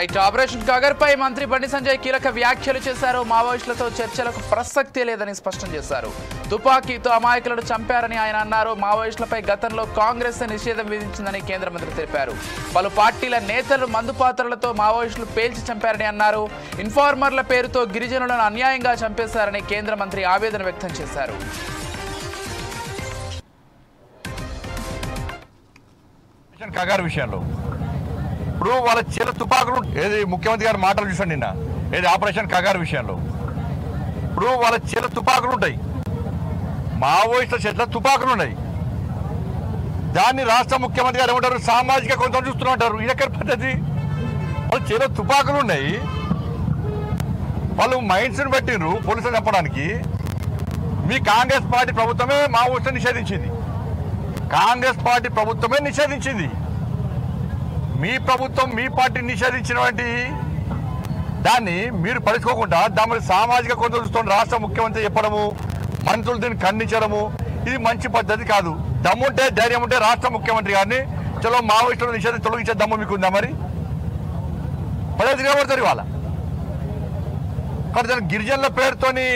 Right operation Kagar పై మంత్రి బండి సంజయ్ కీలక వ్యాఖ్యలు చేశారు. మావోయిస్టులతో చర్చలకు ప్రసక్తే లేదని స్పష్టం చేశారు. తుపాకీతో అమాయకులను చంపారని ఆయన అన్నారు. మావోయిస్టులపై గతంలో కాంగ్రెస్ నిషేధం విధించిందని కేంద్ర మంత్రి తెలిపారు. పలు పార్టీల నేతలు మందు పాత్రలతో మావోయిస్టులు పేల్చి చంపారని అన్నారు. ఇన్ఫార్మర్ల పేరుతో గిరిజనులను అన్యాయంగా చంపేశారని కేంద్ర మంత్రి ఆవేదన వ్యక్తం చేశారు. కగారు విషయంలో ఇప్పుడు వాళ్ళ చేత తుపాకులు ఏది ముఖ్యమంత్రి గారి మాటలు చూసాను నిన్న ఏది ఆపరేషన్ కగారు విషయంలో ఇప్పుడు వాళ్ళ చేత తుపాకులు ఉంటాయి, మావోయిస్టుల చేతిలో తుపాకులు ఉన్నాయి. దాన్ని రాష్ట్ర ముఖ్యమంత్రి గారు ఏమంటారు, సామాజిక కొంత చూస్తూ ఉంటారు. ఇది ఎక్కడ పద్ధతి? వాళ్ళ చేతిలో తుపాకులు ఉన్నాయి, వాళ్ళు మైండ్స్ని పెట్టిండ్రు పోలీసులు చంపడానికి. మీ కాంగ్రెస్ పార్టీ ప్రభుత్వమే మావోయిస్టులను నిషేధించింది. కాంగ్రెస్ పార్టీ ప్రభుత్వమే నిషేధించింది. మీ ప్రభుత్వం మీ పార్టీ నిషేధించినటువంటి దాన్ని మీరు పడుచుకోకుండా దాని సామాజిక కొంత రాష్ట్ర ముఖ్యమంత్రి చెప్పడము, మంత్రులు దీన్ని ఖండించడము, ఇది మంచి పద్ధతి కాదు. దమ్ముంటే ధైర్యం ఉంటే రాష్ట్ర ముఖ్యమంత్రి గారిని చలో మావోయిస్టులను నిషేధం తొలగించే దమ్ము మీకు ఉందా? మరి పద్ధతి కాబడతారు ఇవాళ. కానీ దాని గిరిజనుల పేరుతోని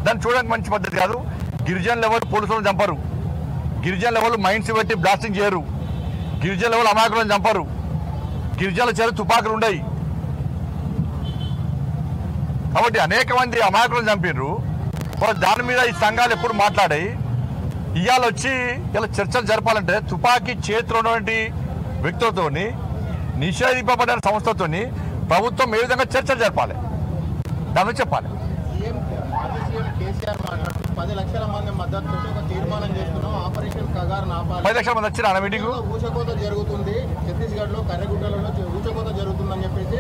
దాన్ని చూడడానికి మంచి పద్ధతి కాదు. గిరిజనులు ఎవరు పోలీసులను చంపరు, గిరిజనుల ఎవరు మైండ్స్ పెట్టి బ్లాస్టింగ్ చేయరు, గిరిజనుల ఎవరు అమాయకులను చంపరు, గిరిజనుల చేత తుపాకులు ఉన్నాయి. కాబట్టి అనేక మంది అమాయకులను చంపిర్రు. దాని మీద ఈ సంఘాలు ఎప్పుడు మాట్లాడాయి. ఇవాళ వచ్చి ఇలా చర్చలు జరపాలంటే తుపాకీ చేతిలో ఉన్నటువంటి వ్యక్తులతో నిషేధింపబడిన సంస్థతోని ప్రభుత్వం ఏ విధంగా చర్చలు జరపాలి దాన్ని చెప్పాలి. 10 లక్షల మంది మద్దతు ఒక తీర్మానం చేస్తున్నాం, ఆపరేషన్ కగార్ ఆపాలి. 10 లక్షల మంది వచ్చిన మీటింగ్ ఊచకోత జరుగుతుంది, ఛత్తీస్గఢ్ లో కర్రెగుట్టలో ఊచకోత జరుగుతుందని చెప్పేసి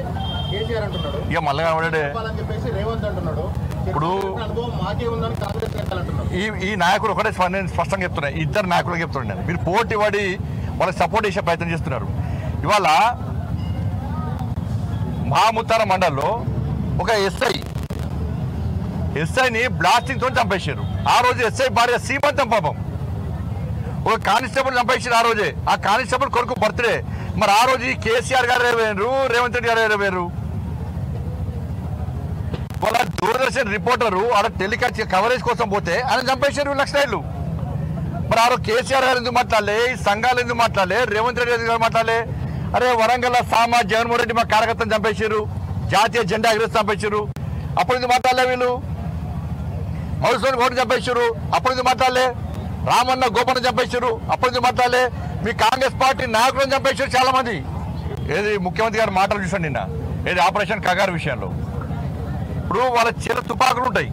కేసీఆర్ అంటున్నాడు. ఇక మళ్ళీ చెప్పాలని చెప్పేసి రేవంత్ అంటున్నాడు. ఇప్పుడు అనుభవం మాకే ఉందని కాంగ్రెస్ నేతలు అంటున్నారు. ఈ నాయకుడు ఒకటే నేను స్పష్టంగా చెప్తున్నాను, ఇద్దరు నాయకులకు చెప్తున్నాను, మీరు పోటీ పడి వాళ్ళకి సపోర్ట్ చేసే ప్రయత్నం చేస్తున్నారు. ఇవాళ మహాముత్తార మండల్లో ఒక ఎస్ఐని బ్లాస్టింగ్ తో చంపేశారు. ఆ రోజు ఎస్ఐ భార్య సీమంతం పాపం ఒక కానిస్టేబుల్ చంపేసారు. ఆ రోజే ఆ కానిస్టేబుల్ కొడుకు బర్త్డే. మరి ఆ రోజు కేసీఆర్ గారు వేరు, రేవంత్ రెడ్డి గారు వేరు. వాళ్ళ దూరదర్శన్ రిపోర్టరు ఆడ టెలికాస్ట్ కవరేజ్ కోసం పోతే ఆయన చంపేశారు లక్షలు. మరి ఆ రోజు కేసీఆర్ గారు ఎందుకు మాట్లాడలే, ఈ సంఘాలు ఎందుకు మాట్లాడలే, రేవంత్ రెడ్డి గారు మాట్లాడలే? అరే వరంగల్ జగన్మోహన్ రెడ్డి మా కార్యకర్తను చంపేశారు, జాతీయ జెండా ఎగురేసి చంపేశారు, అప్పుడు ఎందుకు మాట్లాడలే? వీళ్ళు మౌసూని ఓటు చంపేశారు, అప్పుడు ఎందుకు మాట్లాడలే? రామన్న గోపన్న చంపేశారు, అప్పుడు ఎందుకు మాట్లాడలే? మీ కాంగ్రెస్ పార్టీ నాయకులను చంపేశారు చాలా మంది. ఏది ముఖ్యమంత్రి గారి మాటలు చూసాను నిన్న ఏది ఆపరేషన్ కగారు విషయంలో ఇప్పుడు వాళ్ళ చేత తుపాకులు ఉంటాయి,